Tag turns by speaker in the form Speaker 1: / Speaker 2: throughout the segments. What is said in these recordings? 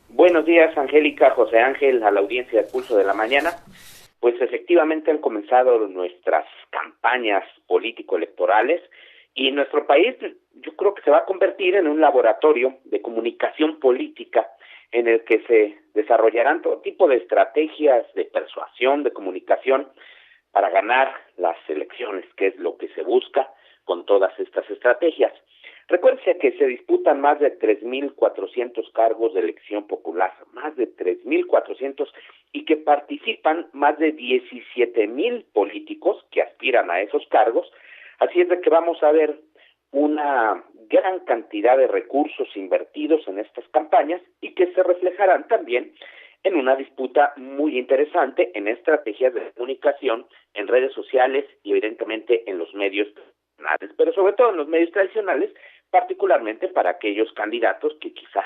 Speaker 1: Buenos días, Angélica, José Ángel, a la audiencia de Pulso de la Mañana. Pues efectivamente han comenzado nuestras campañas político-electorales y nuestro país, yo creo que se va a convertir en un laboratorio de comunicación política en el que se desarrollarán todo tipo de estrategias de persuasión, de comunicación para ganar las elecciones, que es lo que se busca con todas estas estrategias. Recuerde que se disputan más de 3.400 cargos de elección popular, más de 3.400, y que participan más de 17,000 políticos que aspiran a esos cargos. Así es de que vamos a ver una gran cantidad de recursos invertidos en estas campañas y que se reflejarán también en una disputa muy interesante en estrategias de comunicación, en redes sociales y evidentemente en los medios tradicionales, pero sobre todo en los medios tradicionales, particularmente para aquellos candidatos que quizá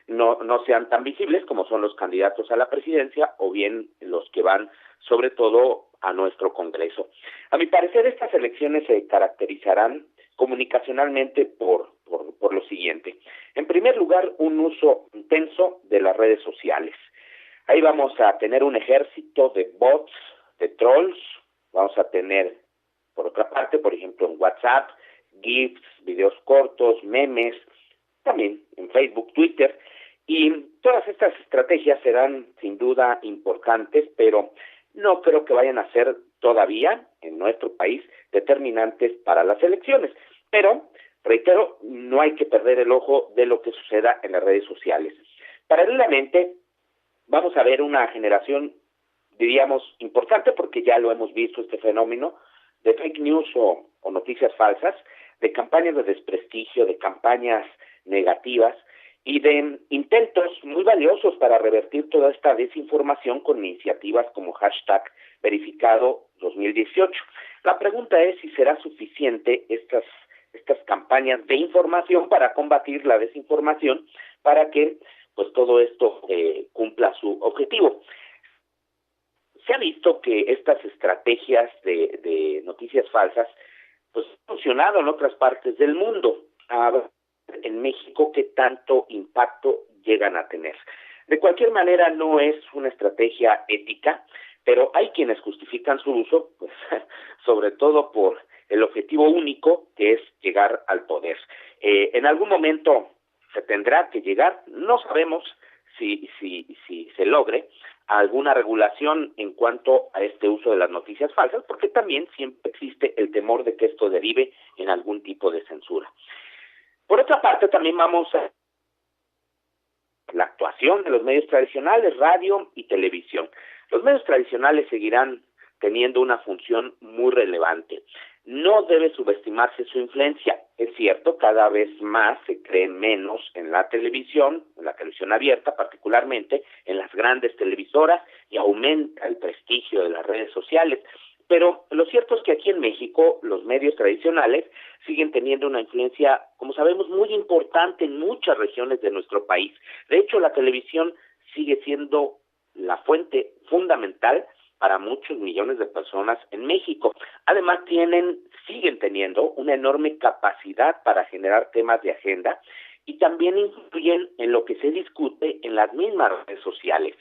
Speaker 1: no sean tan visibles como son los candidatos a la presidencia o bien los que van sobre todo a nuestro Congreso. A mi parecer, estas elecciones se caracterizarán comunicacionalmente por lo siguiente. En primer lugar, un uso intenso de las redes sociales. Ahí vamos a tener un ejército de bots, de trolls, vamos a tener, por otra parte, por ejemplo, en WhatsApp, GIFs, videos cortos, memes, también en Facebook, Twitter, y todas estas estrategias serán sin duda importantes, pero no creo que vayan a ser todavía en nuestro país determinantes para las elecciones. Pero, reitero, no hay que perder el ojo de lo que suceda en las redes sociales. Paralelamente, vamos a ver una generación, diríamos, importante, porque ya lo hemos visto este fenómeno, de fake news o noticias falsas, de campañas de desprestigio, de campañas negativas y de intentos muy valiosos para revertir toda esta desinformación con iniciativas como hashtag verificado 2018. La pregunta es si será suficiente estas campañas de información para combatir la desinformación, para que pues todo esto cumpla su objetivo. Se ha visto que estas estrategias de noticias falsas pues han funcionado en otras partes del mundo. En México, ¿qué tanto impacto llegan a tener? De cualquier manera, no es una estrategia ética, pero hay quienes justifican su uso, pues, sobre todo por el objetivo único, que es llegar al poder. En algún momento se tendrá que llegar, no sabemos si se logre alguna regulación en cuanto a este uso de las noticias falsas, porque también siempre existe el temor de que esto derive en algún tipo de censura. Por otra parte, también vamos a la actuación de los medios tradicionales, radio y televisión. Los medios tradicionales seguirán teniendo una función muy relevante. No debe subestimarse su influencia. Es cierto, cada vez más se cree menos en la televisión abierta particularmente, en las grandes televisoras, y aumenta el prestigio de las redes sociales. Pero lo cierto es que aquí en México los medios tradicionales siguen teniendo una influencia, como sabemos, muy importante en muchas regiones de nuestro país. De hecho, la televisión sigue siendo la fuente fundamental para muchos millones de personas en México. Además, siguen teniendo una enorme capacidad para generar temas de agenda y también influyen en lo que se discute en las mismas redes sociales.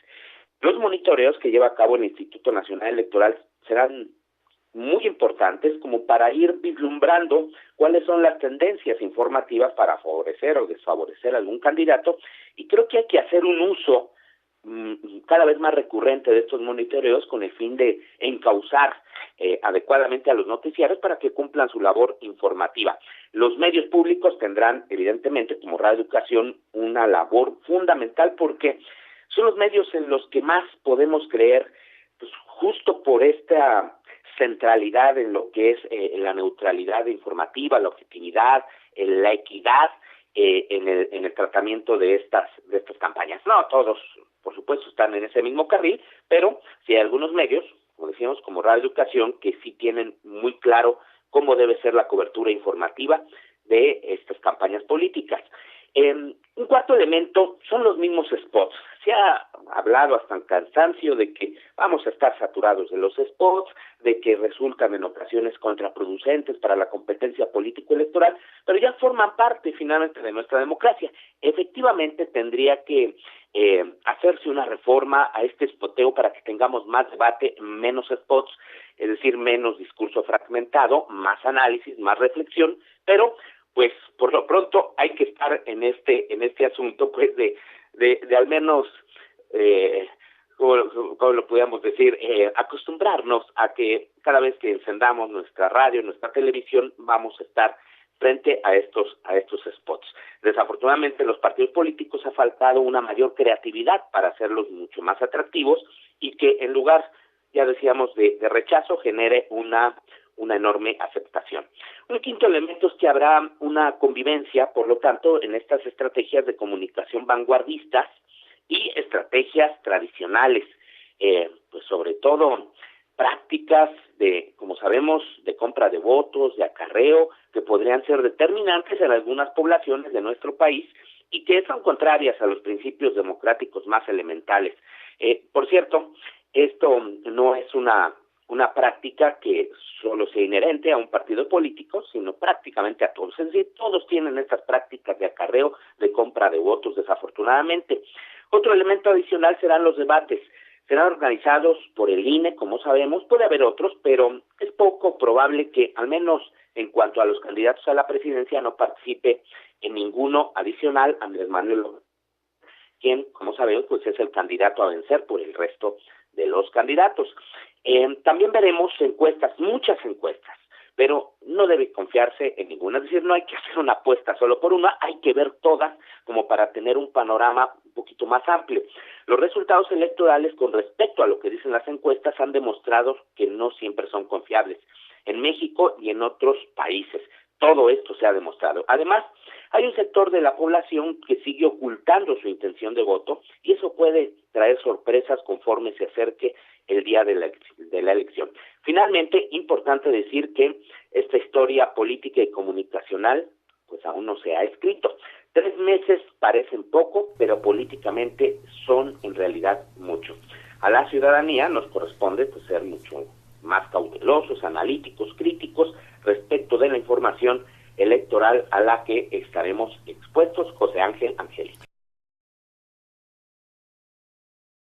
Speaker 1: Los monitoreos que lleva a cabo el Instituto Nacional Electoral serán muy importantes como para ir vislumbrando cuáles son las tendencias informativas para favorecer o desfavorecer a algún candidato, y creo que hay que hacer un uso cada vez más recurrente de estos monitoreos con el fin de encauzar adecuadamente a los noticiarios para que cumplan su labor informativa. Los medios públicos tendrán, evidentemente, como Radio Educación, una labor fundamental porque son los medios en los que más podemos creer, pues justo por esta centralidad en lo que es la neutralidad informativa, la objetividad, la equidad en el tratamiento de estas campañas. No todos, por supuesto, están en ese mismo carril, pero sí hay algunos medios, como decíamos, como Radio Educación, que sí tienen muy claro cómo debe ser la cobertura informativa de estas campañas políticas. Un cuarto elemento son los mismos spots. Se ha hablado hasta el cansancio de que vamos a estar saturados de los spots, de que resultan en ocasiones contraproducentes para la competencia político-electoral, pero ya forman parte finalmente de nuestra democracia. Efectivamente tendría que hacerse una reforma a este spoteo para que tengamos más debate, menos spots, es decir, menos discurso fragmentado, más análisis, más reflexión, pero pues por lo pronto hay que estar en este asunto, pues de al menos como lo podríamos decir, acostumbrarnos a que cada vez que encendamos nuestra radio, nuestra televisión, vamos a estar frente a estos spots. Desafortunadamente, en los partidos políticos ha faltado una mayor creatividad para hacerlos mucho más atractivos y que en lugar, ya decíamos, de rechazo, genere una enorme aceptación. Un quinto elemento es que habrá una convivencia, por lo tanto, en estas estrategias de comunicación vanguardistas y estrategias tradicionales, pues sobre todo prácticas de, como sabemos, de compra de votos, de acarreo, que podrían ser determinantes en algunas poblaciones de nuestro país y que son contrarias a los principios democráticos más elementales. Por cierto, esto no es una práctica que solo sea inherente a un partido político, sino prácticamente a todos. Es decir, todos tienen estas prácticas de acarreo, de compra de votos, desafortunadamente. Otro elemento adicional serán los debates. Serán organizados por el INE, como sabemos, puede haber otros, pero es poco probable que, al menos en cuanto a los candidatos a la presidencia, no participe en ninguno adicional Andrés Manuel López, quien, como sabemos, pues es el candidato a vencer por el resto de los candidatos. También veremos encuestas, muchas encuestas, pero no debe confiarse en ninguna, es decir, no hay que hacer una apuesta solo por una, hay que ver todas como para tener un panorama un poquito más amplio. Los resultados electorales con respecto a lo que dicen las encuestas han demostrado que no siempre son confiables en México y en otros países. Todo esto se ha demostrado. Además, hay un sector de la población que sigue ocultando su intención de voto y eso puede traer sorpresas conforme se acerque el día de la elección. Finalmente, importante decir que esta historia política y comunicacional pues aún no se ha escrito. 3 meses parecen poco, pero políticamente son en realidad mucho. A la ciudadanía nos corresponde pues ser mucho más cautelosos, analíticos, críticos respecto de la información electoral a la que estaremos expuestos. José Ángel Angélica.